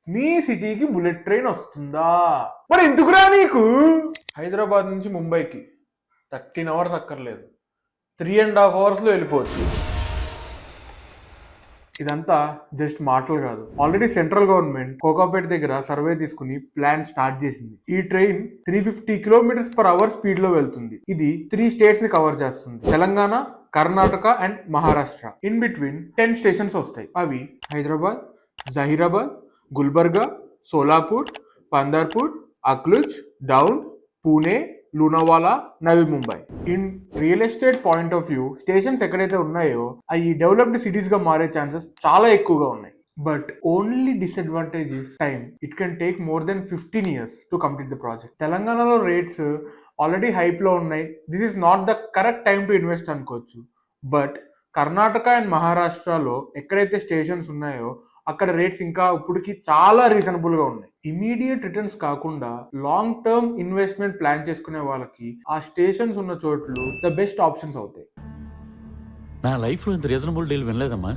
మీ సిటీకి bullet train వస్తుందా? మరి ఎందుకురా నీకు? హైదరాబాద్ నుంచి ముంబైకి 13 అవర్స్ అక్కర్లేదు, 3.5 అవర్స్లో వెళ్ళిపోవచ్చు. ఇదంతా జస్ట్ మాటలు కాదు. ఆల్రెడీ సెంట్రల్ గవర్నమెంట్ కోకాపేట దగ్గర సర్వే తీసుకుని ప్లాన్ స్టార్ట్ చేసింది. ఈ ట్రైన్ 350 km/h స్పీడ్ లో వెళ్తుంది. ఇది 3 స్టేట్స్ ని కవర్ చేస్తుంది: Telangana, Karnataka and Maharashtra. In between 10 stations వస్తాయి. అవి Hyderabad, Zaheerabad, Gulbarga, Solapur, Pandharpur, Akluj, Daund, Pune, Lonavala, Navi Mumbai. In real estate point of view stations ఎక్కడైతే ఉన్నాయో అవి డెవలప్డ్ సిటీస్ గా మారే ఛాన్సెస్ చాలా ఎక్కువగా ఉన్నాయి. But only disadvantage is time. It can take more than 15 years to complete the project. తెలంగాణలో రేట్స్ ఆల్రెడీ హైప్ లో ఉన్నాయి. This is not the correct time to invest అనుకోవచ్చు. బట్ కర్ణాటక అండ్ మహారాష్ట్రలో ఎక్కడైతే స్టేషన్స్ ఉన్నాయో అక్కడ రేట్స్ ఇంకా ఇప్పటికి చాలా రీజనబుల్ గా ఉన్నాయి. ఇమీడియట్ రిటర్న్స్ కాకుండా లాంగ్ టర్మ్ ఇన్వెస్ట్మెంట్ ప్లాన్ చేసుకునే వాళ్ళకి ఆ స్టేషన్స్ ఉన్న చోట్లు ద బెస్ట్ ఆప్షన్స్ అవుతాయి. నా లైఫ్లో ఇంత రీజనబుల్ డీల్ వినలేదమ్మా.